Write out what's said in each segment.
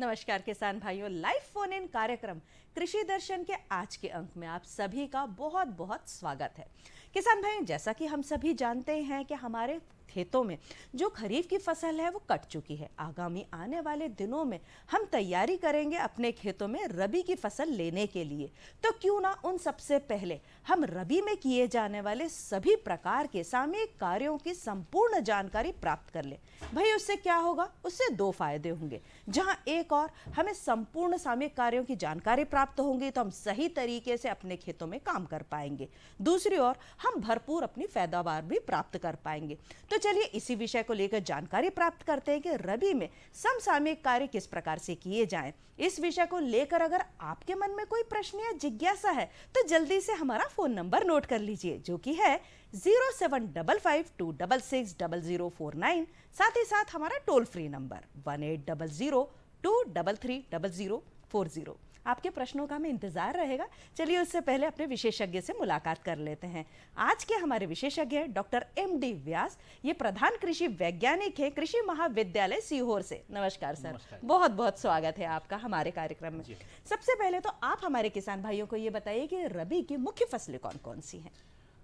नमस्कार किसान भाइयों, लाइव फोन इन कार्यक्रम कृषि दर्शन के आज के अंक में आप सभी का बहुत बहुत स्वागत है। किसान भाइयों, जैसा कि हम सभी जानते हैं कि हमारे खेतों में जो खरीफ की फसल है वो कट चुकी है। आगामी आने वाले दिनों में हम तैयारी करेंगे अपने खेतों में रबी की फसल लेने के लिए। तो क्यों ना उन सबसे पहले हम रबी में किए जाने वाले सभी प्रकार के सामयिक कार्यों की संपूर्ण जानकारी प्राप्त कर लें। भाई उससे क्या होगा? उससे दो फायदे होंगे। जहां एक और हमें संपूर्ण सामयिक कार्यों की जानकारी प्राप्त होंगी तो हम सही तरीके से अपने खेतों में काम कर पाएंगे, दूसरी ओर हम भरपूर अपनी पैदावार भी प्राप्त कर पाएंगे। तो चलिए इसी विषय को लेकर जानकारी प्राप्त करते हैं कि रबी में समसामयिक कार्य किस प्रकार से किए जाएं। इस विषय को लेकर अगर आपके मन में कोई प्रश्न या जिज्ञासा है तो जल्दी से हमारा फोन नंबर नोट कर लीजिए, जो कि है 07552660049। साथ ही साथ हमारा टोल फ्री नंबर 1800233040। आपके प्रश्नों का हमें इंतजार रहेगा। चलिए उससे पहले अपने विशेषज्ञ से मुलाकात कर लेते हैं। आज के हमारे विशेषज्ञ हैं डॉक्टर MD व्यास। ये प्रधान कृषि वैज्ञानिक है कृषि महाविद्यालय सीहोर से। नमस्कार सर। नमस्कार। बहुत बहुत स्वागत है आपका हमारे कार्यक्रम में। सबसे पहले तो आप हमारे किसान भाइयों को ये बताइए कि रबी की मुख्य फसलें कौन कौन सी हैं?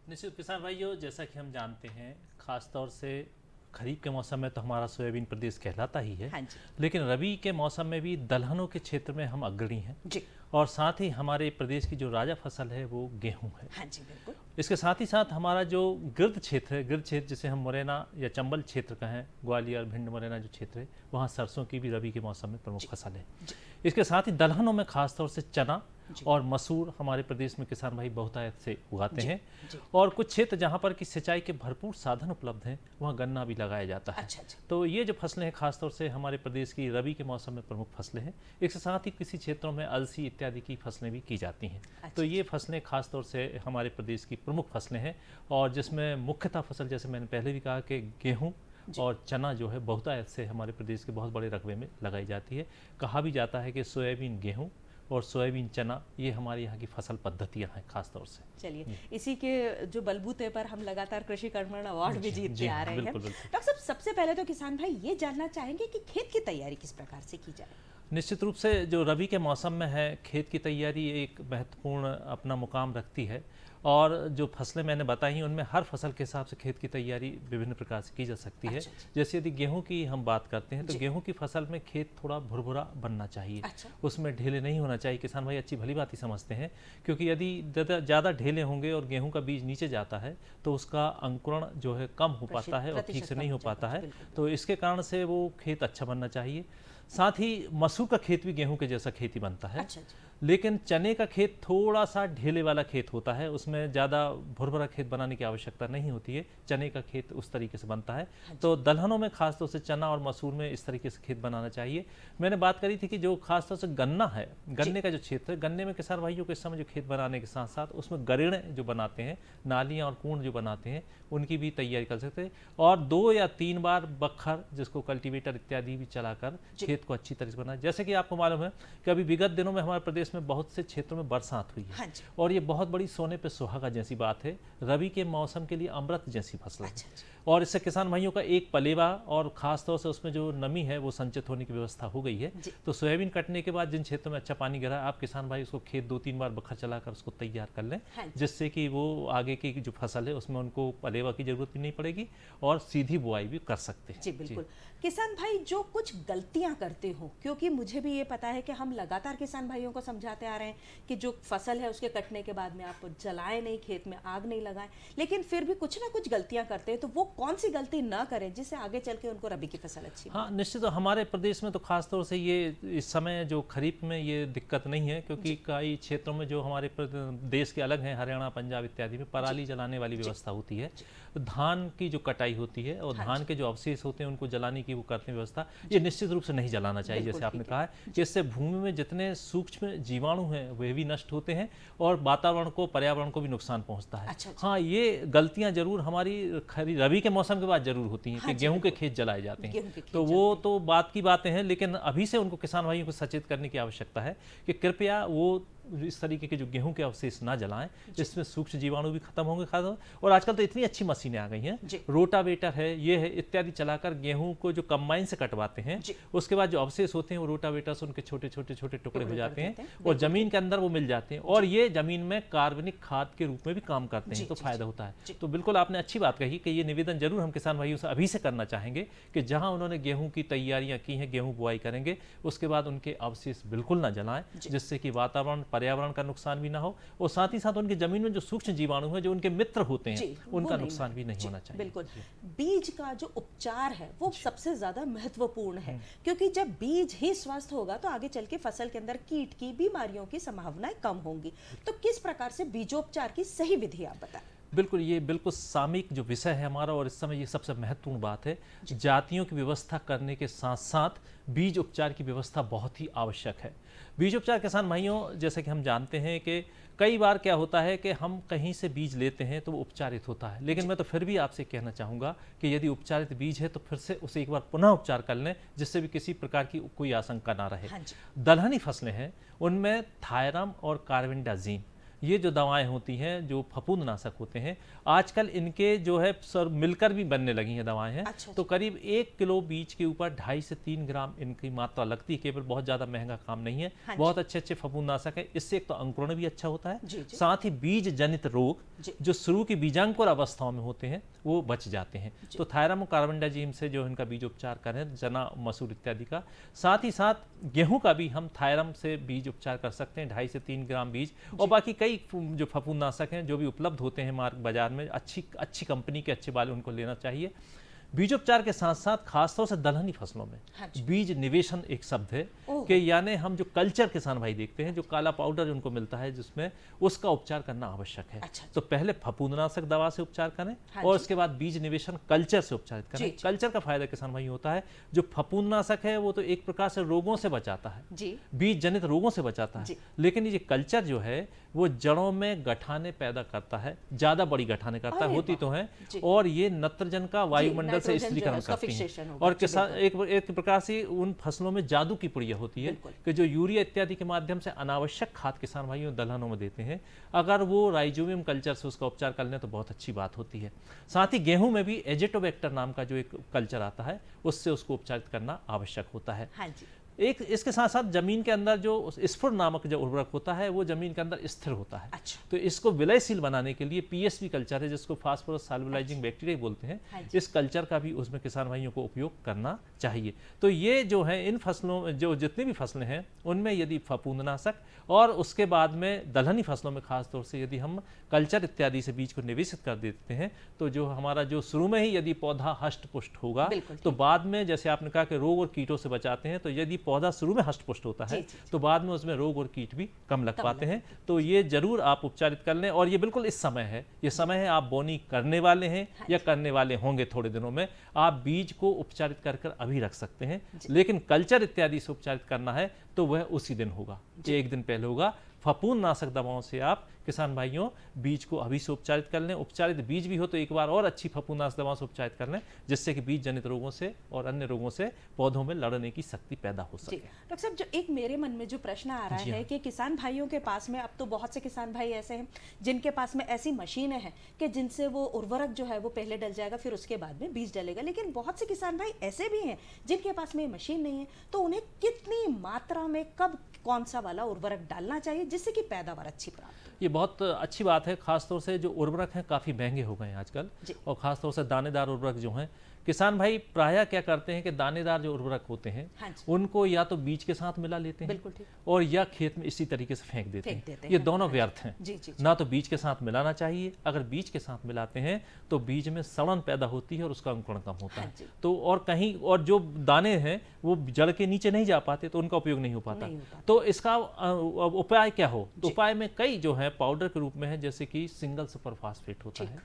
निश्चित किसान भाइयों, जैसा कि हम जानते हैं खासतौर से खरीफ के मौसम में तो हमारा सोयाबीन प्रदेश कहलाता ही है। हाँ जी। लेकिन रबी के मौसम में भी दलहनों के क्षेत्र में हम अग्रणी हैं जी। और साथ ही हमारे प्रदेश की जो राजा फसल है वो गेहूं है। हाँ जी, बिल्कुल। इसके साथ ही साथ हमारा जो गिर्द क्षेत्र है, गिर्द क्षेत्र जिसे हम मुरैना या चंबल क्षेत्र का है, ग्वालियर भिंड मुरैना जो क्षेत्र है, वहाँ सरसों की भी रबी के मौसम में प्रमुख फसल है। इसके साथ ही दलहनों में खासतौर से चना और मसूर हमारे प्रदेश में किसान भाई बहुतायत से उगाते हैं। और कुछ क्षेत्र जहाँ पर कि सिंचाई के भरपूर साधन उपलब्ध हैं वहाँ गन्ना भी लगाया जाता है। अच्छा। तो ये जो फसलें हैं खासतौर से हमारे प्रदेश की रबी के मौसम में प्रमुख फसलें हैं। इसके साथ ही किसी क्षेत्रों में अलसी इत्यादि की फसलें भी की जाती हैं। तो ये फसलें खासतौर से हमारे प्रदेश की प्रमुख फसलें हैं और जिसमें मुख्यतः फसल जैसे मैंने पहले भी कहा कि गेहूँ और चना जो है बहुतायत से हमारे प्रदेश के बहुत बड़े रकबे में लगाई जाती है। कहा भी जाता है कि सोयाबीन गेहूं और सोयाबीन चना ये हमारे यहाँ की फसल पद्धतियाँ हैं खास तौर से। चलिए इसी के जो बलबूते पर हम लगातार कृषि कर्मण अवार्ड भी जीतते आ रहे हैं। डॉक्टर साहब, सबसे पहले तो किसान भाई ये जानना चाहेंगे कि खेत की तैयारी किस प्रकार से की जाए? निश्चित रूप से जो रबी के मौसम में है खेत की तैयारी एक महत्वपूर्ण अपना मुकाम रखती है और जो फसलें मैंने बताई उनमें हर फसल के हिसाब से खेत की तैयारी विभिन्न प्रकार से की जा सकती है। जैसे यदि गेहूं की हम बात करते हैं तो गेहूं की फसल में खेत थोड़ा भुरभुरा बनना चाहिए। उसमें ढेले नहीं होना चाहिए। किसान भाई अच्छी भली बात ही समझते हैं, क्योंकि यदि ज़्यादा ढेले होंगे और गेहूं का बीज नीचे जाता है तो उसका अंकुरण जो है कम हो पाता है और ठीक से नहीं हो पाता है। तो इसके कारण से वो खेत अच्छा बनना चाहिए। साथ ही मसूर का खेत भी गेहूं के जैसा खेती बनता है। लेकिन चने का खेत थोड़ा सा ढेले वाला खेत होता है, उसमें ज़्यादा भुरभुरा खेत बनाने की आवश्यकता नहीं होती है। चने का खेत उस तरीके से बनता है। तो दलहनों में खासतौर से चना और मसूर में इस तरीके से खेत बनाना चाहिए। मैंने बात करी थी कि जो खासतौर से गन्ना है, गन्ने का जो क्षेत्र है, गन्ने में किसान भाइयों को इस समय जो खेत बनाने के साथ साथ उसमें गरीण जो बनाते हैं, नालियाँ और कुंड जो बनाते हैं, उनकी भी तैयारी कर सकते हैं। और 2 या 3 बार बखर जिसको कल्टीवेटर इत्यादि भी चलाकर खेत को अच्छी तरह से बनाए। जैसे कि आपको मालूम है कि अभी विगत दिनों में हमारे प्रदेश में बहुत से क्षेत्रों में बरसात हुई है और ये बहुत बड़ी सोने पे सुहागा जैसी बात है। रबी के मौसम के लिए अमृत जैसी फसल है और इससे किसान भाइयों का एक पलेवा और खास तौर से उसमें जो नमी है वो संचित होने की व्यवस्था हो गई है। तो सोयाबीन कटने के बाद जिन क्षेत्रों में अच्छा पानी गिरा, आप किसान भाई उसको खेत 2-3 बार बखर चलाकर उसको तैयार कर लें, जिससे कि वो आगे की जो फसल है उसमें उनको पलेवा की जरूरत भी नहीं पड़ेगी और सीधी बुआई भी कर सकते हैं। जी बिल्कुल। किसान भाई जो कुछ गलतियां करते हो, क्योंकि मुझे भी ये पता है कि हम लगातार किसान भाइयों को समझाते आ रहे हैं कि जो फसल है उसके कटने के बाद में आप जलाएं नहीं, खेत में आग नहीं लगाएं, लेकिन फिर भी कुछ ना कुछ गलतियां करते हैं। तो वो कौन सी गलती ना करें जिससे आगे चल के उनको रबी की फसल अच्छी? हाँ, निश्चित हमारे प्रदेश में तो खासतौर से ये इस समय जो खरीफ में ये दिक्कत नहीं है, क्योंकि कई क्षेत्रों में जो हमारे देश के अलग हैं, हरियाणा पंजाब इत्यादि में पराली जलाने वाली व्यवस्था होती है। धान की जो कटाई होती है और धान के जो अवशेष होते हैं उनको जलाने की वो करते हैं व्यवस्था। ये निश्चित रूप से नहीं जलाना चाहिए। जैसे आपने कहा है कि इससे भूमि में जितने सूक्ष्म जीवाणु हैं वे भी नष्ट होते हैं और वातावरण को, पर्यावरण को भी नुकसान पहुंचता है। हाँ, ये गलतियां जरूर हमारी रबी के मौसम के बाद जरूर होती हैं कि गेहूं के खेत जलाए जाते हैं। तो वो तो बात की बातें हैं, लेकिन अभी से उनको किसान भाइयों को सचेत करने की आवश्यकता है कि कृपया वो इस तरीके के जो गेहूं के अवशेष ना जलाएं, जिसमें सूक्ष्म जीवाणु भी खत्म होंगे खाद। और आजकल तो इतनी अच्छी मशीनें आ गई हैं, रोटावेटर है, ये है इत्यादि चलाकर गेहूं को जो कंबाइन से कटवाते हैं, उसके बाद जो अवशेष होते हैं वो रोटावेटर से उनके छोटे छोटे छोटे टुकड़े हो जाते हैं और जमीन के अंदर वो मिल जाते हैं और ये जमीन में कार्बनिक खाद के रूप में भी काम करते हैं, तो फायदा होता है। तो बिल्कुल आपने अच्छी बात कही कि ये निवेदन जरूर हम किसान भाइयों से अभी से करना चाहेंगे कि जहां उन्होंने गेहूं की तैयारियां की हैं, गेहूं बुआई करेंगे, उसके बाद उनके अवशेष बिल्कुल ना जलाएं, जिससे कि वातावरण पर्यावरण का नुकसान भी ना हो और साथ ही साथ उनकी जमीन में जो सूक्ष्म जीवाणु हैं, जो उनके मित्र होते हैं, उनका नुकसान भी नहीं होना चाहिए। बिल्कुल। बीज का जो उपचार है वो सबसे ज्यादा महत्वपूर्ण है, क्योंकि जब बीज ही स्वस्थ होगा तो आगे चल के फसल के अंदर कीट की बीमारियों की संभावनाएं कम होंगी। तो किस प्रकार से बीजोपचार की सही विधि आप बताएं। बिल्कुल, ये बिल्कुल सामयिक जो विषय है हमारा और इस समय ये सबसे महत्वपूर्ण बात है। जातियों की व्यवस्था करने के साथ साथ बीज उपचार की व्यवस्था बहुत ही आवश्यक है। बीज उपचार किसान भाइयों, जैसे कि हम जानते हैं कि कई बार क्या होता है कि हम कहीं से बीज लेते हैं तो वो उपचारित होता है, लेकिन मैं तो फिर भी आपसे कहना चाहूँगा कि यदि उपचारित बीज है तो फिर से उसे एक बार पुनः उपचार कर लें, जिससे भी किसी प्रकार की कोई आशंका ना रहे। दलहनी फसलें हैं, उनमें थायरम और कार्बेंडाजिम, ये जो दवाएं होती हैं, जो फफूंदनाशक होते हैं, आजकल इनके जो है सर मिलकर भी बनने लगी हैं दवाएं हैं। तो करीब 1 किलो बीज के ऊपर 2.5 से 3 ग्राम इनकी मात्रा लगती है। केवल बहुत ज़्यादा महंगा काम नहीं है, बहुत अच्छे अच्छे फफूंदनाशक है। इससे एक तो अंकुरण भी अच्छा होता है, साथ ही बीज जनित रोग जो शुरू की बीजांकुर अवस्थाओं में होते हैं वो बच जाते हैं। तो थायरम और कार्बेंडाजिम से जो इनका बीजोपचार करें, चना मसूर इत्यादि का। साथ ही साथ गेहूं का भी हम थायरम से बीज उपचार कर सकते हैं, 2.5 से 3 ग्राम बीज। और बाकी कई जो फफूंदनाशक हैं जो भी उपलब्ध होते हैं मार्केट बाजार में, अच्छी कंपनी के अच्छे वाले उनको लेना चाहिए। बीजोपचार के साथ साथ खासतौर से दलहनी फसलों में बीज निवेशन एक शब्द है कि यानी हम जो कल्चर किसान भाई देखते हैं, जो काला पाउडर उनको मिलता है जिसमें, उसका उपचार करना आवश्यक है। तो पहले फफूंदनाशक दवा से उपचार करें और उसके बाद बीज निवेशन कल्चर से उपचारित करें। कल्चर का फायदा किसान भाई होता है, जो फफूंदनाशक है वो तो एक प्रकार से रोगों से बचाता है, बीज जनित रोगों से बचाता है, लेकिन ये कल्चर जो है वो जड़ों में गठाने पैदा करता है, ज्यादा बड़ी गठाने करता है, होती तो है, और ये नत्रजन का वायुमंडल से स्थिरीकरण करती है। और किसान एक प्रकार से उन फसलों में जादू की पुड़िया होती है कि जो यूरिया इत्यादि के माध्यम से अनावश्यक खाद किसान भाइयों दलहनों में देते हैं, अगर वो राइजोबियम कल्चर से उसका उपचार कर लें तो बहुत अच्छी बात होती है। साथ ही गेहूं में भी एजेटोबैक्टर नाम का जो एक कल्चर आता है, उससे उसको उपचारित करना आवश्यक होता है। एक इसके साथ साथ जमीन के अंदर जो स्फुर नामक जो उर्वरक होता है वो जमीन के अंदर स्थिर होता है। तो इसको विलयशील बनाने के लिए पीएसबी कल्चर है, जिसको फास्फोरस सॉल्युलाइजिंग बैक्टीरिया बोलते हैं, इस कल्चर का भी उसमें किसान भाइयों को उपयोग करना चाहिए। तो ये जो है इन फसलों में जो जितनी भी फसलें हैं उनमें यदि फफूंदनाशक और उसके बाद में दलहनी फसलों में खासतौर से यदि हम कल्चर इत्यादि से बीज को निवेशित कर देते हैं, तो जो हमारा जो शुरू में ही यदि पौधा हष्ट पुष्ट होगा, तो बाद में जैसे आपने कहा कि रोग और कीटों से बचाते हैं, तो यदि पौधा शुरू में हष्ट पुष्ट होता है तो बाद में उसमें रोग और कीट भी कम लग पाते हैं। तो ये जरूर आप उपचारित कर लें, और ये बिल्कुल इस समय है, ये समय है आप बोनी करने वाले हैं या करने वाले होंगे थोड़े दिनों में, आप बीज को उपचारित कर अभी रख सकते हैं। लेकिन कल्चर इत्यादि से उपचारित करना है तो वह उसी दिन होगा, एक दिन पहले होगा। फफूंदनाशक दवाओं से आप किसान भाइयों बीज को अभी से उपचारित कर लें। उपचारित बीज भी हो तो एक बार और अच्छी फफूंदनाशक दवाओं से उपचारित कर लें, जिससे कि बीज जनित रोगों से और अन्य रोगों से पौधों में लड़ने की शक्ति पैदा हो सके। डॉक्टर साहब, जो एक मेरे मन में जो प्रश्न आ रहा है कि किसान भाइयों के पास में, अब तो बहुत से किसान भाई ऐसे हैं जिनके पास में ऐसी मशीनें हैं कि जिनसे वो उर्वरक जो है वो पहले डल जाएगा, फिर उसके बाद में बीज डलेगा, लेकिन बहुत से किसान भाई ऐसे भी हैं जिनके पास में मशीन नहीं है, तो उन्हें कितनी मात्रा में कब कौन सा वाला उर्वरक डालना चाहिए जिससे कि पैदावार अच्छी प्राप्त हो? ये बहुत अच्छी बात है। खासतौर से जो उर्वरक हैं काफ़ी महंगे हो गए हैं आजकल, और खासतौर से दानेदार उर्वरक जो हैं, किसान भाई प्रायः क्या करते हैं कि दानेदार जो उर्वरक होते हैं उनको या तो बीज के साथ मिला लेते हैं, और या खेत में इसी तरीके से फेंक देते हैं। ये दोनों व्यर्थ हैं। ना तो बीज के साथ मिलाना चाहिए, अगर बीज के साथ मिलाते हैं तो बीज में सड़न पैदा होती है और उसका अंकुरण कम होता है। तो और कहीं और जो दाने हैं वो जड़ के नीचे नहीं जा पाते, तो उनका उपयोग नहीं हो पाता। तो इसका उपाय क्या हो? तो उपाय में कई जो है पाउडर के रूप में है, जैसे कि सिंगल सुपर फास्फेट होता है,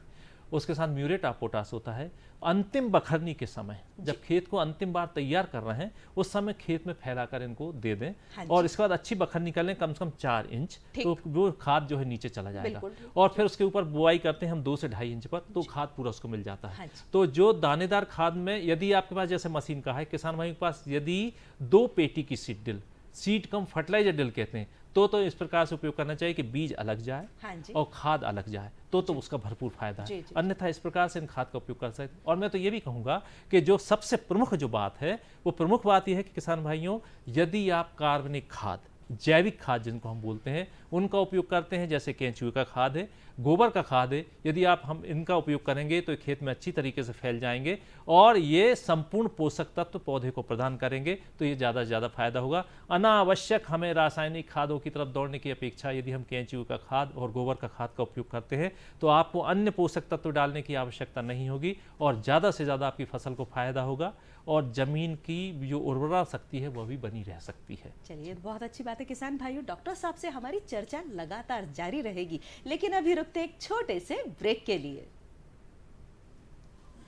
उसके साथ म्यूरेट ऑफ पोटाश होता है। अंतिम बखरनी के समय जब खेत को अंतिम बार तैयार कर रहे हैं उस समय खेत में फैलाकर इनको दे दें, और इसके बाद अच्छी बखरनी कर लें, कम से कम 4 इंच, तो वो खाद जो है नीचे चला जाएगा। और फिर उसके ऊपर बुआई करते हैं हम 2 से 2.5 इंच पर, तो खाद पूरा उसको मिल जाता है। तो जो दानेदार खाद में यदि आपके पास जैसे मशीन का है, किसान भाई के पास यदि 2 पेटी की सीड कम फर्टिलाइजर ड्रिल कहते हैं, तो इस प्रकार से उपयोग करना चाहिए कि बीज अलग जाए हाँ जी। और खाद अलग जाए, तो उसका भरपूर फायदा है। जी, जी। अन्यथा इस प्रकार से इन खाद का उपयोग कर सकते हैं। और मैं तो ये भी कहूँगा कि जो सबसे प्रमुख जो बात है, वो प्रमुख बात यह है कि किसान भाइयों, यदि आप कार्बनिक खाद, जैविक खाद जिनको हम बोलते हैं, उनका उपयोग करते हैं, जैसे केंचुए का खाद है, गोबर का खाद है, यदि हम इनका उपयोग करेंगे तो खेत में अच्छी तरीके से फैल जाएंगे और ये संपूर्ण पोषक तत्व पौधे को प्रदान करेंगे, तो ये ज़्यादा से ज़्यादा फायदा होगा। अनावश्यक हमें रासायनिक खादों की तरफ दौड़ने की अपेक्षा यदि हम केंचुए का खाद और गोबर का खाद का उपयोग करते हैं तो आपको अन्य पोषक तत्व डालने की आवश्यकता नहीं होगी और ज़्यादा से ज़्यादा आपकी फसल को फायदा होगा और जमीन की जो उर्वरा शक्ति है वह भी बनी रह सकती है। चलिए, बहुत अच्छी बात है किसान भाइयों। डॉक्टर साहब से हमारी चर्चा लगातार जारी रहेगी, लेकिन अभी रुकते एक छोटे से ब्रेक के लिए।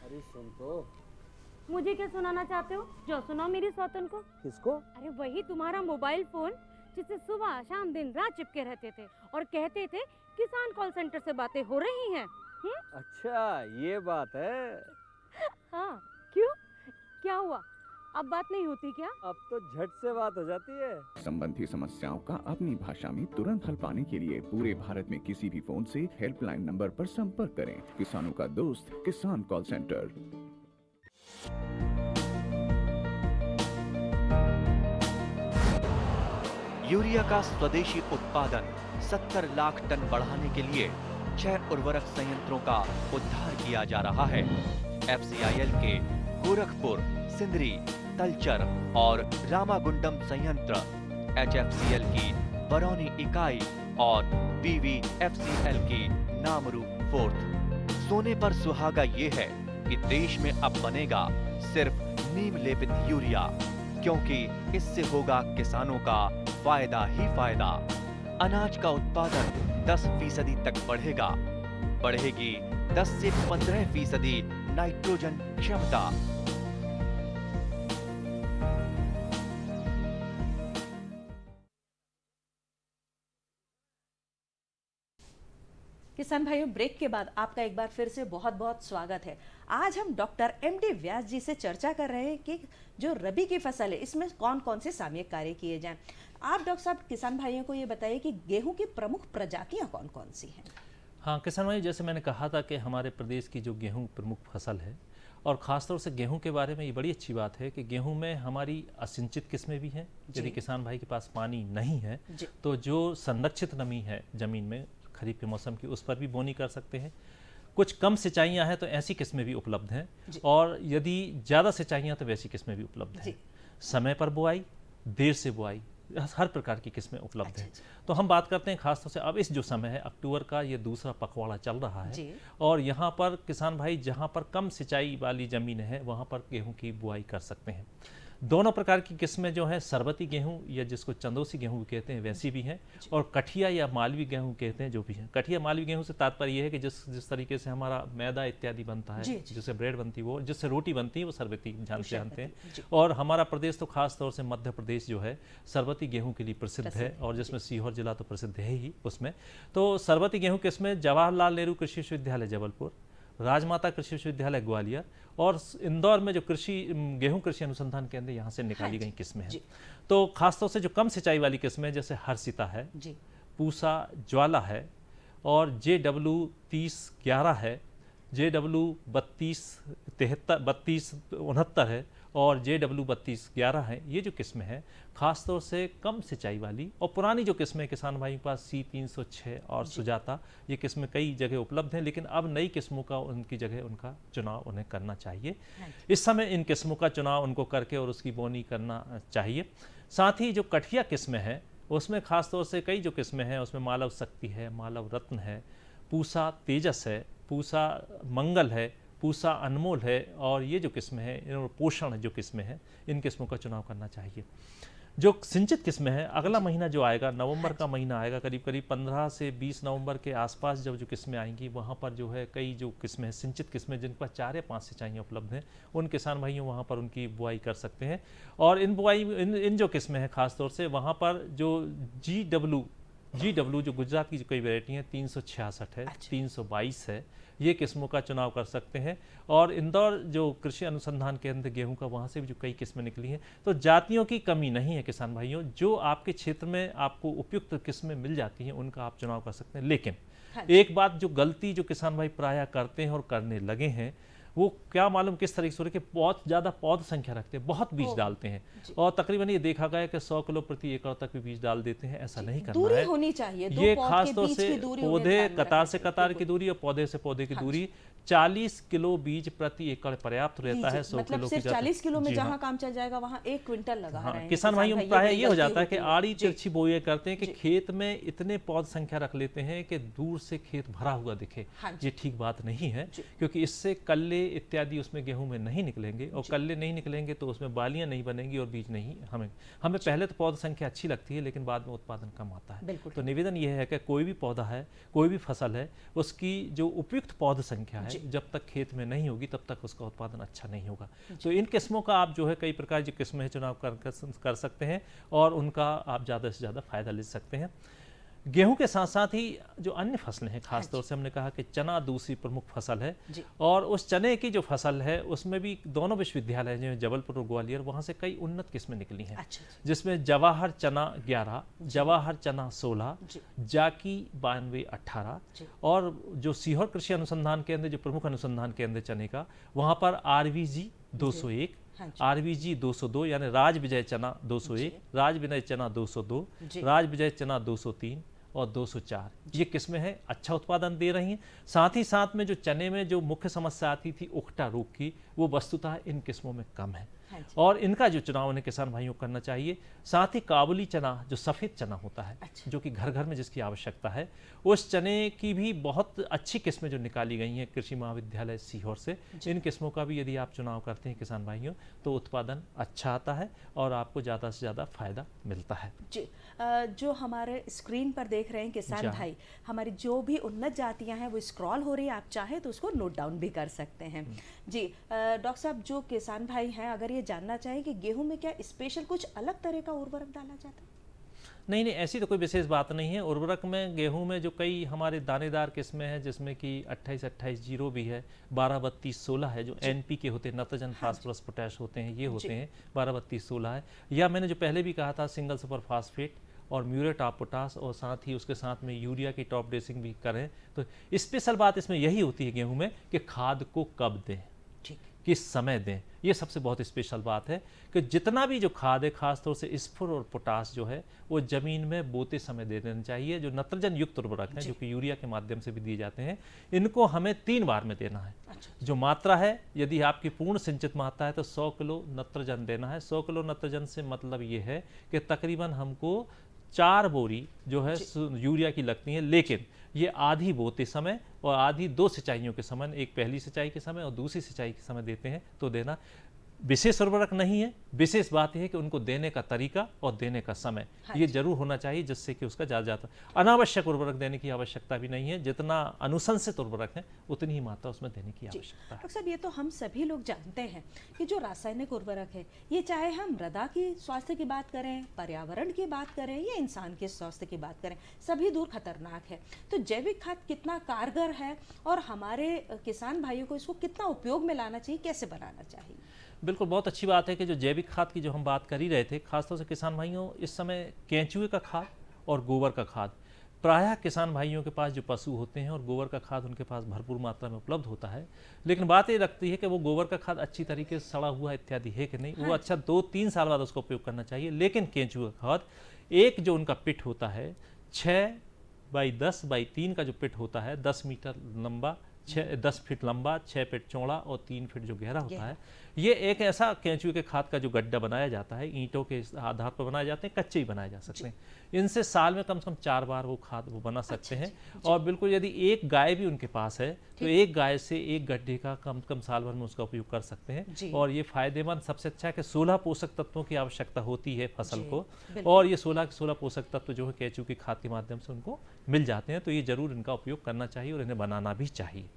अरे सुन तो। मुझे क्या सुनाना चाहते हो? जो सुनाओ मेरी सौतन को। किसको? अरे वही तुम्हारा मोबाइल फोन जिससे सुबह शाम दिन रात चिपके रहते थे और कहते थे किसान कॉल सेंटर से बातें हो रही हैं। अच्छा ये बात है। हाँ, क्यों? क्या हुआ? अब बात नहीं होती क्या? अब तो झट से बात हो जाती है। संबंधी समस्याओं का अपनी भाषा में तुरंत हल पाने के लिए पूरे भारत में किसी भी फोन से हेल्पलाइन नंबर पर संपर्क करें। किसानों का दोस्त किसान कॉल सेंटर। यूरिया का स्वदेशी उत्पादन 70 लाख टन बढ़ाने के लिए 6 उर्वरक संयंत्रों का उद्धार किया जा रहा है। FCIL के गोरखपुर, सिंदरी, तलचर और रामागुंडम संयंत्र, HFCL की बरौनी इकाई और BVFCL की नामरू फोर्थ। सोने पर सुहागा ये है कि देश में अब बनेगा सिर्फ नीम लेपित यूरिया, क्योंकि इससे होगा किसानों का फायदा ही फायदा। अनाज का उत्पादन 10% तक बढ़ेगा। बढ़ेगी 10 से 15% नाइट्रोजन क्षमता। किसान भाइयों, ब्रेक के बाद आपका एक बार फिर से बहुत बहुत स्वागत है। आज हम डॉक्टर MD व्यास जी से चर्चा कर रहे हैं कि जो रबी की फसल है इसमें कौन कौन से सामयिक कार्य किए जाएं। आप डॉक्टर साहब किसान भाइयों को ये बताइए कि गेहूं की प्रमुख प्रजातियां कौन कौन सी हैं। हाँ किसान भाई, जैसे मैंने कहा था कि हमारे प्रदेश की जो गेहूं प्रमुख फसल है, और ख़ासतौर से गेहूं के बारे में ये बड़ी अच्छी बात है कि गेहूं में हमारी असिंचित किस्में भी हैं। यदि किसान भाई के पास पानी नहीं है तो जो संरक्षित नमी है ज़मीन में खरीफ के मौसम की, उस पर भी बोनी कर सकते हैं। कुछ कम सिंचाइयाँ हैं तो ऐसी किस्में भी उपलब्ध हैं, और यदि ज़्यादा सिंचाइयाँ तो वैसी किस्में भी उपलब्ध हैं। समय पर बुआई, देर से बुआई, हर प्रकार की किस्में उपलब्ध हैं। तो हम बात करते हैं खासतौर से अब इस जो समय है अक्टूबर का, ये दूसरा पखवाड़ा चल रहा है, और यहाँ पर किसान भाई जहाँ पर कम सिंचाई वाली ज़मीन है वहाँ पर गेहूं की बुआई कर सकते हैं। दोनों प्रकार की किस्में जो हैं, सरबती गेहूं या जिसको चंदोसी गेहूं कहते हैं वैसी भी हैं, और कठिया या मालवी गेहूं कहते हैं जो भी हैं। कठिया मालवी गेहूं से तात्पर्य यह है कि जिस तरीके से हमारा मैदा इत्यादि बनता है, जिससे ब्रेड बनती है, वो जिससे रोटी बनती है, वो सरबती जानते हैं। और हमारा प्रदेश तो खास तौर से मध्य प्रदेश जो है सरबती गेहूं के लिए प्रसिद्ध है, और जिसमें सीहोर जिला तो प्रसिद्ध है ही उसमें। तो सरबती गेहूं किस्में जवाहरलाल नेहरू कृषि विश्वविद्यालय जबलपुर, राजमाता कृषि विश्वविद्यालय ग्वालियर और इंदौर में जो गेहूं कृषि अनुसंधान केंद्र, यहाँ से निकाली गई किस्में हैं। तो खासतौर से जो कम सिंचाई वाली किस्में जैसे हर्षिता है, पूसा ज्वाला है, और JW 3011 है, JW 3269 है, और JW 3211 है। ये जो किस्में हैं खासतौर से कम सिंचाई वाली, और पुरानी जो किस्में किसान भाई के पास C306 और सुजाता, ये किस्में कई जगह उपलब्ध हैं, लेकिन अब नई किस्मों का उनकी जगह उनका चुनाव उन्हें करना चाहिए। इस समय इन किस्मों का चुनाव उनको करके और उसकी बोनी करना चाहिए। साथ ही जो कठिया किस्में हैं उसमें खासतौर से कई जो किस्में हैं उसमें मालव शक्ति है, मालव रत्न है, पूसा तेजस है, पूसा मंगल है, पूसा अनमोल है, और ये जो किस्में हैं, पोषण जो किस्में हैं, इन किस्मों का चुनाव करना चाहिए। जो सिंचित किस्में हैं, अगला महीना जो आएगा, नवंबर का महीना आएगा, करीब करीब 15 से 20 नवंबर के आसपास जब जो किस्में आएंगी, वहाँ पर जो है कई जो किस्में हैं, सिंचित किस्में जिन पर 4 या 5 सिंचाइयाँ उपलब्ध हैं, उन किसान भाइयों वहाँ पर उनकी बुआई कर सकते हैं। और इन जो किस्में हैं खासतौर से वहाँ पर जो GW GW जो गुजरात की जो कई वैरायटी हैं 366 है, अच्छा। 322 है, ये किस्मों का चुनाव कर सकते हैं। और इंदौर जो कृषि अनुसंधान केंद्र गेहूं का, वहाँ से भी जो कई किस्में निकली हैं। तो जातियों की कमी नहीं है किसान भाइयों, जो आपके क्षेत्र में आपको उपयुक्त किस्में मिल जाती हैं उनका आप चुनाव कर सकते हैं। लेकिन हाँ एक बात जो गलती जो किसान भाई प्रायः करते हैं और करने लगे हैं, वो क्या मालूम किस तरीके से हो रही है कि बहुत ज़्यादा पौध संख्या रखते हैं, बहुत बीज डालते हैं, और तकरीबन ये देखा गया है कि 100 किलो प्रति एकड़ तक भी बीज डाल देते हैं। ऐसा नहीं करना दूरी है। होनी चाहिए, दो ये पौध खास के तौर बीच से की दूरी उन्हें पौधे ध्यान में कतार रखना से चाहिए। कतार की बिल्कुल। दूरी और पौधे से पौधे की हाँ दूरी 40 किलो बीज प्रति एकड़ पर्याप्त रहता है। 100 मतलब किलो सिर्फ की जाती- 40 किलो में जी जहाँ हाँ। काम चल जाएगा वहाँ 1 क्विंटल लगा रहे हाँ, हैं किसान भाइयों में भाइयों, प्रायः बड़ी ये हो गलती जाता है कि होती आड़ी जी। तिरछी बोए करते हैं कि जी। खेत में इतने पौध संख्या रख लेते हैं कि दूर से खेत भरा हुआ दिखे। हाँ जी। ये ठीक बात नहीं है, जी। क्योंकि इससे कल्ले इत्यादि उसमें गेहूं में नहीं निकलेंगे, और कल्ले नहीं निकलेंगे तो उसमें बालियां नहीं बनेंगी और बीज नहीं हमें पहले तो पौध संख्या अच्छी लगती है, लेकिन बाद में उत्पादन कम आता है। बिल्कुल। तो निवेदन यह है कि कोई भी पौधा है, कोई भी फसल है, उसकी जो उपयुक्त पौध संख्या जी। है जब तक खेत में नहीं होगी तब तक उसका उत्पादन अच्छा नहीं होगा। तो इन किस्मों का आप जो है कई प्रकार की किस्में हैं चुनाव कर सकते हैं, और उनका आप ज़्यादा से ज़्यादा फायदा ले सकते हैं। गेहूं के साथ साथ ही जो अन्य फसलें हैं, खासतौर से हमने कहा कि चना दूसरी प्रमुख फसल है, जी। और उस चने की जो फसल है उसमें भी दोनों विश्वविद्यालय हैं, जबलपुर और ग्वालियर, वहाँ से कई उन्नत किस्में निकली हैं। अच्छा। जिसमें जवाहर चना 11, जवाहर चना 16, जी। जाकी 92 18, जी। और जो सीहोर कृषि अनुसंधान केंद्र जो प्रमुख अनुसंधान केंद्र चने का, वहाँ पर RVG 201, हाँ जी। RVG 202 यानी राज विजय चना 201, राज विजय चना 202, जी। राज विजय चना 203 और 204, ये किस्में हैं, अच्छा उत्पादन दे रही हैं। साथ ही साथ में जो चने में जो मुख्य समस्या आती थी उकटा रोग की, वो वस्तुतः इन किस्मों में कम है, हाँ जी। और इनका जो चुनाव उन्हें किसान भाइयों को करना चाहिए। साथ ही काबुली चना जो सफ़ेद चना होता है, अच्छा। जो कि घर घर में जिसकी आवश्यकता है, उस चने की भी बहुत अच्छी किस्में जो निकाली गई हैं कृषि महाविद्यालय सीहोर से, इन किस्मों का भी यदि आप चुनाव करते हैं किसान भाइयों, तो उत्पादन अच्छा आता है और आपको ज़्यादा से ज़्यादा फायदा मिलता है। जी। जो हमारे स्क्रीन पर देख रहे हैं किसान जी। भाई, हमारी जो भी उन्नत जातियां हैं वो स्क्रॉल हो रही है, आप चाहे तो उसको नोट डाउन भी कर सकते हैं। जी। डॉक्टर साहब, जो किसान भाई हैं अगर ये जानना चाहें कि गेहूं में क्या स्पेशल कुछ अलग तरह का उर्वरक डाला जाता है? नहीं, ऐसी तो कोई विशेष बात नहीं है। उर्वरक में गेहूं में जो कई हमारे दानेदार किस्में हैं, जिसमें कि 28-28 जीरो भी है, 12-32-16 है, जो NPK होते हैं, नत्रजन फास्फोरस पोटैश होते हैं, ये होते हैं, 12-32-16 है। या मैंने जो पहले भी कहा था सिंगल सुपर फास्फेट और म्यूरेट ऑफ पोटास, और साथ ही उसके साथ में यूरिया की टॉप ड्रेसिंग भी करें। तो स्पेशल बात इसमें यही होती है गेहूं में कि खाद को कब दें, ठीक। किस समय दें, ये सबसे बहुत स्पेशल बात है कि जितना भी जो खाद है, खासतौर से स्फुर और पोटास जो है, वो जमीन में बोते समय दे देना चाहिए। जो नत्रजन युक्त उर्वरक हैं, जो कि यूरिया के माध्यम से भी दिए जाते हैं, इनको हमें 3 बार में देना है। अच्छा। जो मात्रा है, यदि आपकी पूर्ण सिंचित मात्रा है तो 100 किलो नत्रजन देना है। 100 किलो नत्रजन से मतलब ये है कि तकरीबन हमको 4 बोरी जो है यूरिया की लगती है, लेकिन ये आधी बोते समय और आधी 2 सिंचाइयों के समय, एक पहली सिंचाई के समय और दूसरी सिंचाई के समय देते हैं, तो देना। विशेष उर्वरक नहीं है, विशेष बात यह है कि उनको देने का तरीका और देने का समय हाँ ये जरूर होना चाहिए, जिससे कि उसका ज़्यादा अनावश्यक उर्वरक देने की आवश्यकता भी नहीं है। जितना अनुशंसित उर्वरक है उतनी ही मात्रा उसमें देने की आवश्यकता है। डॉक्टर साहब, ये तो हम सभी लोग जानते हैं कि जो रासायनिक उर्वरक है, ये चाहे हम मृदा की स्वास्थ्य की बात करें, पर्यावरण की बात करें या इंसान के स्वास्थ्य की बात करें, सभी दूर खतरनाक है। तो जैविक खाद कितना कारगर है और हमारे किसान भाइयों को इसको कितना उपयोग में लाना चाहिए, कैसे बनाना चाहिए? बिल्कुल, बहुत अच्छी बात है कि जो जैविक खाद की जो हम बात कर ही रहे थे, खासतौर से किसान भाइयों, इस समय केंचुए का खाद और गोबर का खाद प्रायः किसान भाइयों के पास जो पशु होते हैं, और गोबर का खाद उनके पास भरपूर मात्रा में उपलब्ध होता है। लेकिन बात ये रखती है कि वो गोबर का खाद अच्छी तरीके से सड़ा हुआ इत्यादि है कि नहीं, वो अच्छा 2-3 साल बाद उसका उपयोग करना चाहिए। लेकिन केंचुए का खाद, एक जो उनका पिट होता है 6x10x3 का जो पिट होता है, 10 मीटर लंबा, 10 फीट लंबा, 6 फीट चौड़ा और 3 फीट जो गहरा होता है, ये एक ऐसा केंचुए के खाद का जो गड्ढा बनाया जाता है, ईंटों के आधार पर बनाए जाते हैं, कच्चे ही बनाए जा सकते हैं। इनसे साल में कम से कम 4 बार वो खाद वो बना सकते हैं। और बिल्कुल यदि एक गाय भी उनके पास है तो एक गाय से एक गड्ढे का कम से कम साल भर में उसका उपयोग कर सकते हैं। और ये फायदेमंद सबसे अच्छा है कि 16 पोषक तत्वों की आवश्यकता होती है फसल को, और ये 16 के 16 पोषक तत्व जो है केंचुए की खाद के माध्यम से उनको मिल जाते हैं। तो ये जरूर इनका उपयोग करना चाहिए और इन्हें बनाना भी चाहिए।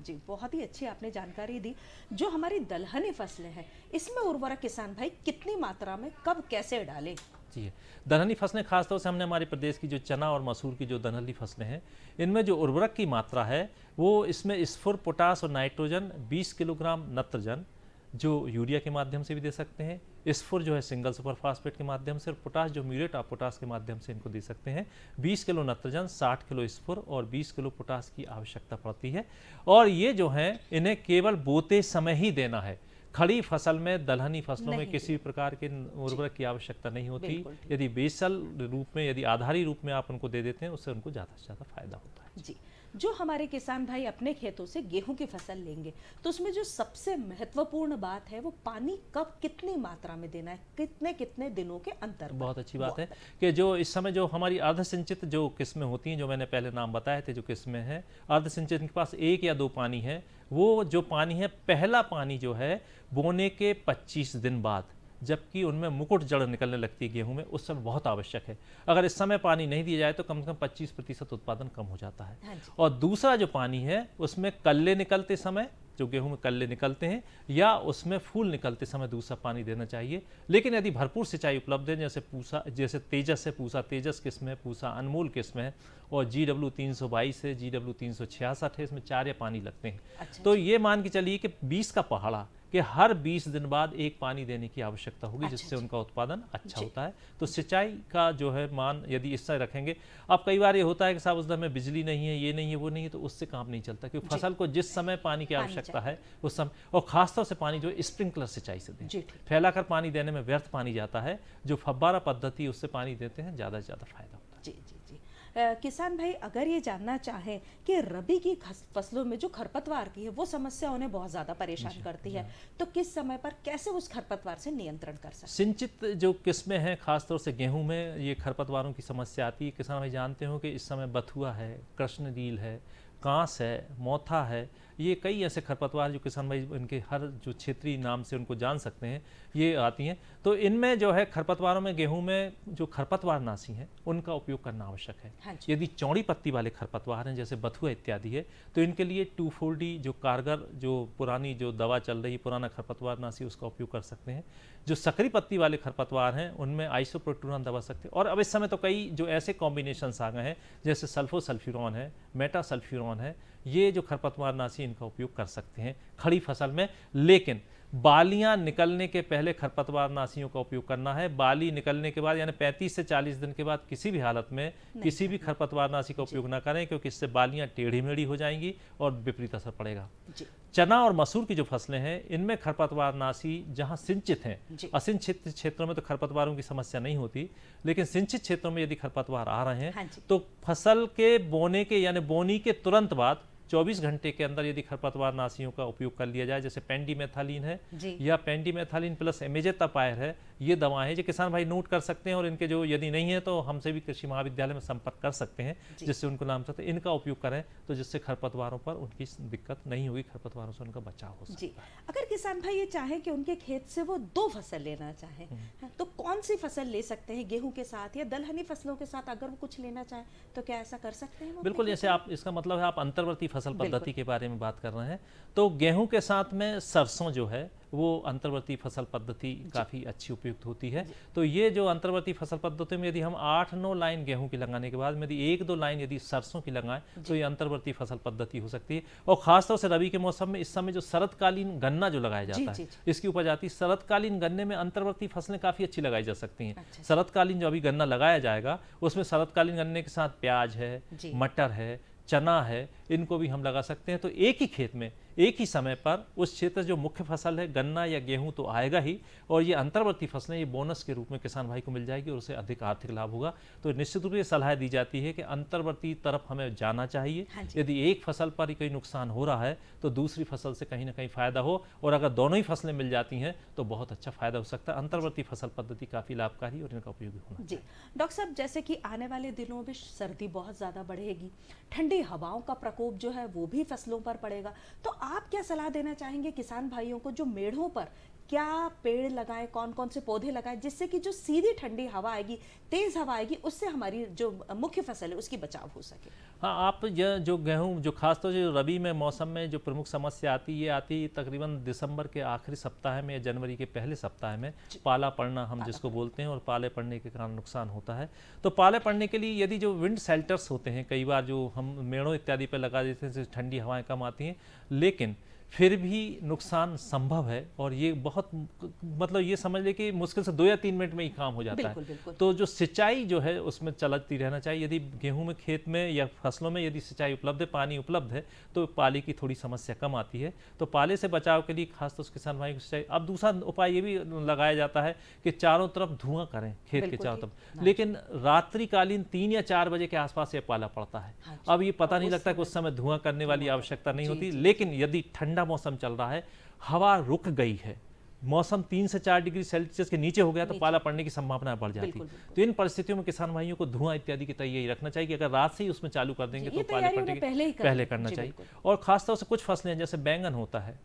जी, बहुत ही अच्छी आपने जानकारी दी। जो हमारी दलहनी फसलें हैं, इसमें उर्वरक किसान भाई कितनी मात्रा में कब कैसे डालें? जी, दलहनी फसलें खासतौर से हमने हमारे प्रदेश की जो चना और मसूर की जो दलहनी फसलें हैं, इनमें जो उर्वरक की मात्रा है वो इसमें स्फुर, पोटास और नाइट्रोजन 20 किलोग्राम, नत्रजन जो यूरिया के माध्यम से भी दे सकते हैं, स्फुर जो है सिंगल सुपर फास्फेट के माध्यम से, और पोटास जो म्यूरेट ऑफ पोटास के माध्यम से इनको दे सकते हैं। 20 किलो नत्रजन, 60 किलो स्फुर और 20 किलो पोटास की आवश्यकता पड़ती है। और ये जो है इन्हें केवल बोते समय ही देना है। खड़ी फसल में, दलहनी फसलों में नहीं किसी भी प्रकार के उर्वरक की आवश्यकता नहीं होती। बिल्कुल ठीक। यदि बेसल रूप में, यदि आधारी रूप में आप उनको दे देते हैं, उससे उनको ज़्यादा से ज़्यादा फायदा होता है। जी, जो हमारे किसान भाई अपने खेतों से गेहूं की फसल लेंगे तो उसमें जो सबसे महत्वपूर्ण बात है वो पानी कब कितनी मात्रा में देना है, कितने कितने दिनों के अंतर पर। बहुत अच्छी बात है कि जो इस समय जो हमारी अर्धसिंचित जो किस्में होती हैं, जो मैंने पहले नाम बताए थे, जो किस्में हैं अर्धसिंचित, इनके पास 1 या 2 पानी है। वो जो पानी है, पहला पानी जो है बोने के 25 दिन बाद, जबकि उनमें मुकुट जड़ निकलने लगती है गेहूं में, उस समय बहुत आवश्यक है। अगर इस समय पानी नहीं दिया जाए तो कम से कम 25% उत्पादन कम हो जाता है। हाँ जी। और दूसरा जो पानी है उसमें कल्ले निकलते समय, जो गेहूं में कल्ले निकलते हैं, या उसमें फूल निकलते समय दूसरा पानी देना चाहिए। लेकिन यदि भरपूर सिंचाई उपलब्ध है, जैसे पूसा, जैसे तेजस है, पूसा तेजस किस्म है, पूसा अनमोल किस्म है, और GW 322 है, GW 366 है, इसमें 4 या पानी लगते हैं। अच्छा, तो ये मान के चलिए कि 20 का पहाड़ा कि हर 20 दिन बाद 1 पानी देने की आवश्यकता होगी, अच्छा, जिससे अच्छा। उनका उत्पादन अच्छा जी। होता है। तो सिंचाई का जो है मान यदि इस तरह रखेंगे, अब कई बार ये होता है कि साहब उस दर में बिजली नहीं है, ये नहीं है, वो नहीं है, तो उससे काम नहीं चलता, क्योंकि जी। फसल को जिस समय पानी की पानी आवश्यकता है उस समय, और खासतौर से पानी जो स्प्रिंकलर सिंचाई से दें। जी, ठीक। फैलाकर पानी देने में व्यर्थ पानी जाता है। जो फव्वारा पद्धति उससे पानी देते हैं, ज़्यादा से ज़्यादा फायदा होता है। जी जी जी। किसान भाई अगर ये जानना चाहें कि रबी की फसलों में जो खरपतवार की है वो समस्या उन्हें बहुत ज़्यादा परेशान करती है, तो किस समय पर कैसे उस खरपतवार से नियंत्रण कर सकते सिंचित जो किस्में हैं, खासतौर से गेहूं में ये खरपतवारों की समस्या आती है। किसान भाई जानते हो कि इस समय बथुआ है, कृष्णनील है, कांस है, मोथा है, ये कई ऐसे खरपतवार जो किसान भाई इनके हर जो क्षेत्रीय नाम से उनको जान सकते हैं, ये आती हैं। तो इनमें जो है खरपतवारों में, गेहूं में जो खरपतवार नाशी हैं उनका उपयोग करना आवश्यक है। हाँ जी। यदि चौड़ी पत्ती वाले खरपतवार हैं, जैसे बथुआ इत्यादि है, तो इनके लिए 2,4-D जो कारगर, जो पुरानी जो दवा चल रही है, पुराना खरपतवार नाशी, उसका उपयोग कर सकते हैं। जो सकरी पत्ती वाले खरपतवार हैं उनमें आइसोप्रोटूरॉन दवा सकते हैं। और अब इस समय तो कई जो ऐसे कॉम्बिनेशंस आ गए हैं, जैसे सल्फोसल्फ्यूरॉन है, मेटासल्फ्यूरॉन है, ये जो खरपतवार नाशी इनका उपयोग कर सकते हैं खड़ी फसल में। लेकिन बालियां निकलने के पहले खरपतवार नाशियों का उपयोग करना है। बाली निकलने के बाद, यानी 35 से 40 दिन के बाद किसी भी हालत में किसी भी खरपतवार नाशी का उपयोग ना करें, क्योंकि इससे बालियां टेढ़ी मेढ़ी हो जाएंगी और विपरीत असर पड़ेगा। जी। चना और मसूर की जो फसलें हैं, इनमें खरपतवार नाशी जहां सिंचित हैं, जी। असिंचित क्षेत्रों में तो खरपतवारों की समस्या नहीं होती, लेकिन सिंचित क्षेत्रों में यदि खरपतवार आ रहे हैं, हाँ जी। तो फसल के बोने के, यानी बोनी के तुरंत बाद 24 घंटे के अंदर यदि खरपतवार नाशियों का उपयोग कर लिया जाए, जैसे पेंडीमेथालिन है जी। या पेंडीमेथालिन प्लस एमेजेटापायर है, ये दवाएं हैं जो किसान भाई नोट कर सकते हैं, और इनके जो यदि नहीं है तो हमसे भी कृषि महाविद्यालय में संपर्क कर सकते हैं, जी। जिससे उनको नाम सकते हैं। इनका उपयोग करें तो जिससे खरपतवारों पर उनकी दिक्कत नहीं होगी, खरपतवारों से उनका बचाव हो सकता जी। है। अगर किसान भाई ये चाहें कि उनके खेत से वो 2 फसल लेना चाहें, तो कौन सी फसल ले सकते हैं? गेहूं के साथ या दलहनी फसलों के साथ अगर वो कुछ लेना चाहें तो क्या ऐसा कर सकते हैं वो अपने बिल्कुल, खेत जैसे में? आप, इसका मतलब है आप अंतर्वर्ती फसल बिल्कुल। पद्धति के बारे में बात कर रहे हैं, तो गेहूं के साथ में सरसों जो है वो अंतर्वर्ती फसल पद्धति काफ़ी अच्छी उपयुक्त होती है। तो ये जो अंतर्वर्ती फसल पद्धति में यदि हम 8-9 लाइन गेहूं की लगाने के बाद में यदि 1-2 लाइन यदि सरसों की लगाएं, तो ये अंतर्वर्ती फसल पद्धति हो सकती है। और खासतौर से रबी के मौसम में इस समय जो शरतकालीन गन्ना जो लगाया जी, जाता जी, है, जी। इसकी उपज आती है। शरतकालीन गन्ने में अंतर्वर्ती फसलें काफ़ी अच्छी लगाई जा सकती हैं। अच्छा। शरतकालीन जो अभी गन्ना लगाया जाएगा, उसमें शरतकालीन गन्ने के साथ प्याज है, जी। मटर है, चना है, इनको भी हम लगा सकते हैं। तो एक ही खेत में एक ही समय पर उस क्षेत्र जो मुख्य फसल है, गन्ना या गेहूं तो आएगा ही, और ये अंतर्वर्ती फसलें ये बोनस के रूप में किसान भाई को मिल जाएगी और उसे अधिक आर्थिक लाभ होगा। तो निश्चित रूप से सलाह दी जाती है कि अंतर्वर्ती तरफ हमें जाना चाहिए। हाँ जी। यदि एक फसल पर ही कोई नुकसान हो रहा है तो दूसरी फसल से कहीं ना कहीं फायदा हो, और अगर दोनों ही फसलें मिल जाती हैं तो बहुत अच्छा फायदा हो सकता है। अंतर्वर्ती फसल पद्धति काफ़ी लाभकारी और इनका उपयोगी होना जी। डॉक्टर साहब, जैसे कि आने वाले दिनों में सर्दी बहुत ज़्यादा बढ़ेगी, ठंडी हवाओं का प्रकोप जो है वो भी फसलों पर पड़ेगा, तो आप क्या सलाह देना चाहेंगे किसान भाइयों को जो मेढ़ों पर क्या पेड़ लगाएं, कौन कौन से पौधे लगाएं जिससे कि जो सीधी ठंडी हवा आएगी, तेज हवा आएगी, उससे हमारी जो मुख्य फसल है उसकी बचाव हो सके। हाँ, आप यह जो गेहूं जो खासतौर से जो रबी में मौसम में जो प्रमुख समस्या आती है, ये आती तकरीबन दिसंबर के आखिरी सप्ताह में या जनवरी के पहले सप्ताह में पाला पड़ना हम जिसको बोलते हैं, और पाले पड़ने के कारण नुकसान होता है। तो पाले पड़ने के लिए यदि जो विंड शेल्टर्स होते हैं, कई बार जो हम मेड़ों इत्यादि पर लगा देते हैं, जिससे ठंडी हवाएं कम आती हैं, लेकिन फिर भी नुकसान संभव है। और ये बहुत मतलब ये समझ ले कि मुश्किल से 2 या 3 मिनट में ही काम हो जाता बिल्कुल, है। बिल्कुल। तो जो सिंचाई जो है उसमें चलती रहना चाहिए। यदि गेहूं में खेत में या फसलों में यदि सिंचाई उपलब्ध है, पानी उपलब्ध है, तो पाले की थोड़ी समस्या कम आती है। तो पाले से बचाव के लिए खासतौर से किसान भाई को सिंचाई। अब दूसरा उपाय ये भी लगाया जाता है कि चारों तरफ धुआं करें खेत के बिल्कुल चारों ठीक। तरफ, लेकिन रात्रिकालीन 3 या 4 बजे के आसपास ये पाला पड़ता है। हाँ जी। अब ये पता और नहीं उस लगता कि उस समय धुआं करने वाली आवश्यकता नहीं जी, होती, जी, लेकिन यदि ठंडा मौसम चल रहा है, हवा रुक गई है, मौसम 3 से 4 डिग्री सेल्सियस के नीचे हो गया, तो पाला पड़ने की संभावना बढ़ जाती बिल्कुल, है। तो इन परिस्थितियों में किसान भाइयों को धुआं इत्यादि की तैयारी रखना चाहिए कि अगर रात से ही उसमें चालू कर देंगे जी, तो ये पाले तैयारी पड़ने उन्हें की पहले ही पहले करनी। करना जी, चाहिए। बिल्कुल। और खासतौर से कुछ फसलें जैसे बैंगन होता है,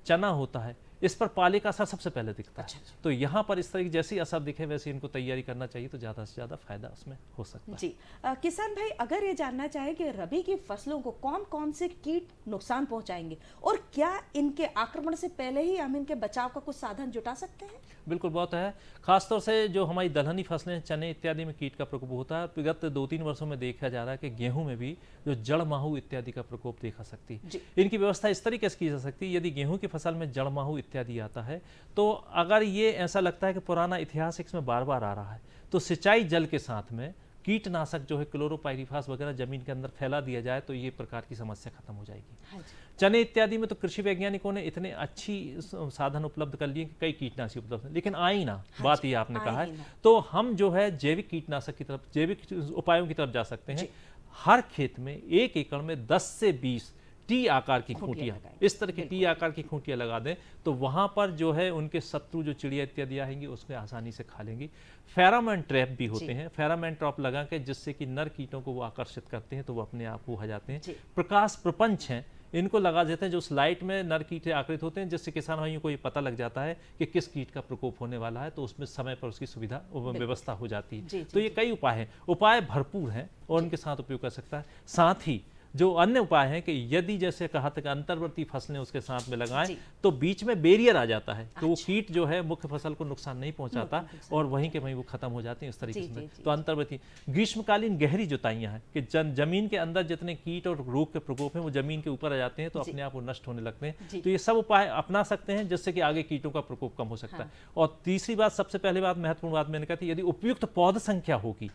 चना होता है, इस पर पाले का असर सबसे पहले दिखता अच्छा, है। तो यहाँ पर इस तरह की जैसी असर दिखे वैसे इनको तैयारी करना चाहिए, तो ज़्यादा से ज़्यादा फायदा उसमें हो सकता है। जी किसान भाई, अगर ये जानना चाहे कि रबी की फसलों को कौन कौन से कीट नुकसान पहुंचाएंगे और क्या इनके आक्रमण से पहले ही हम इनके बचाव का कुछ साधन जुटा सकते हैं? बिल्कुल बहुत है। खासतौर से जो हमारी दलहनी फसलें, चने इत्यादि में कीट का प्रकोप होता है। विगत 2-3 वर्षों में देखा जा रहा है कि गेहूं में भी जो जड़ माहू इत्यादि का प्रकोप देखा सकती है। जी। इनकी व्यवस्था इस तरीके से की जा सकती है, यदि गेहूं की फसल में जड़ माहू इत्यादि आता है, तो अगर ये ऐसा लगता है कि पुराना इतिहास इसमें बार बार आ रहा है, तो सिंचाई जल के साथ में कीटनाशक जो है क्लोरोपाइरिफास वगैरह जमीन के अंदर फैला दिया जाए, तो ये प्रकार की समस्या खत्म हो जाएगी। हाँ जी। चने इत्यादि में तो कृषि वैज्ञानिकों ने इतने अच्छी साधन उपलब्ध कर लिए कि कई कीटनाशक उपलब्ध हैं, लेकिन आई ना। बात ये आपने कहा आई है, ना। तो हम जो है जैविक कीटनाशक की तरफ, जैविक उपायों की तरफ जा सकते हैं। हर खेत में 1 एकड़ में 10 से 20 टी आकार की खूंटियां, लगाएं। इस तरह की टी आकार की खूंटियां लगा दें, तो वहां पर जो है उनके शत्रु जो चिड़िया इत्यादि आएंगी उसको आसानी से खा लेंगी। फेरामोन ट्रैप भी होते हैं, फेरामोन ट्रैप लगा के जिससे कि नर कीटों को वो आकर्षित करते हैं, तो वो अपने आप वो हो जाते हैं। प्रकाश प्रपंच हैं, इनको लगा देते हैं जो उस लाइट में नर कीट आकृत होते हैं, जिससे किसान भाइयों को ये पता लग जाता है कि किस कीट का प्रकोप होने वाला है, तो उसमें समय पर उसकी सुविधा व्यवस्था हो जाती है। तो ये कई उपाय हैं, उपाय भरपूर हैं और उनके साथ उपयोग कर सकता है। साथ ही जो अन्य उपाय हैं कि यदि जैसे कहा था कि अंतर्वर्ती फसलें उसके साथ में लगाएं, तो बीच में बैरियर आ जाता है, तो वो कीट जो है मुख्य फसल को नुकसान नहीं पहुंचाता और वहीं के वहीं वो खत्म हो जाते हैं इस तरीके से। तो अंतर्वर्ती ग्रीष्मकालीन गहरी जुताइयां हैं कि जमीन के अंदर जितने कीट और रोग के प्रकोप हैं वो जमीन के ऊपर आ जाते हैं, तो अपने आप वो नष्ट होने लगते हैं। तो ये सब उपाय अपना सकते हैं जिससे कि आगे कीटों का प्रकोप कम हो सकता है। और तीसरी बात, सबसे पहले बात, महत्वपूर्ण बात मैंने कहा थी, यदि उपयुक्त पौध संख्या होगी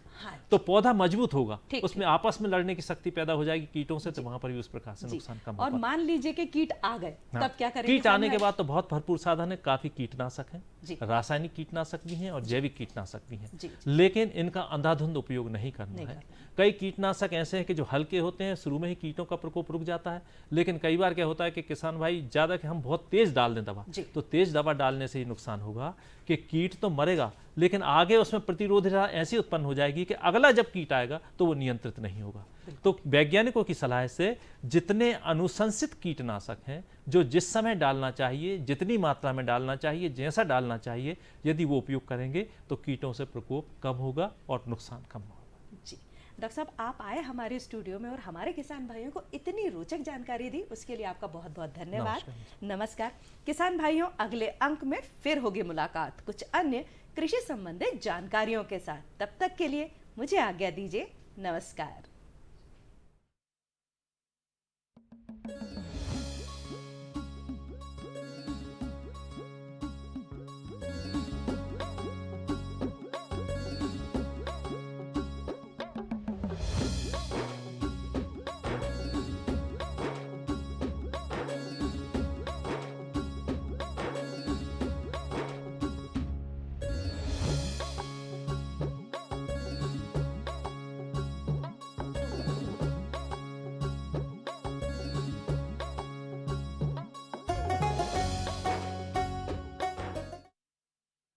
तो पौधा मजबूत होगा, उसमें आपस में लड़ने की शक्ति पैदा हो जाएगी कीटों से, तो वहां पर भी उस प्रकार से नुकसान कम होगा। और मान लीजिए कि कीट आ गए, तब क्या करेंगे? कीट आने के बाद तो बहुत भरपूर साधन है, काफी कीटनाशक हैं, रासायनिक कीटनाशक भी हैं और जैविक कीटनाशक भी हैं, लेकिन इनका अंधाधुंध उपयोग नहीं करना है। कई कीटनाशक ऐसे हैं कि जो हल्के होते हैं, शुरू में ही कीटों का प्रकोप रुक जाता है, लेकिन कई बार क्या होता है कि किसान भाई ज्यादा कि हम बहुत तेज डाल दें दवा, तो तेज दवा डालने से ही नुकसान होगा कि कीट तो मरेगा, लेकिन आगे उसमें प्रतिरोधकता ऐसी उत्पन्न हो जाएगी कि अगला जब कीट आएगा तो वो नियंत्रित नहीं होगा। तो वैज्ञानिकों की सलाह से जितने अनुशंसित कीटनाशक हैं, जो जिस समय डालना चाहिए, जितनी मात्रा में डालना चाहिए, जैसा डालना चाहिए, यदि वो उपयोग करेंगे तो कीटों से प्रकोप कम होगा और नुकसान कम होगा। जी डॉक्टर साहब, आप आए हमारे स्टूडियो में और हमारे किसान भाइयों को इतनी रोचक जानकारी दी, उसके लिए आपका बहुत बहुत धन्यवाद। नमस्कार किसान भाइयों, अगले अंक में फिर होगी मुलाकात कुछ अन्य कृषि संबंधित जानकारियों के साथ। तब तक के लिए मुझे आज्ञा दीजिए। नमस्कार।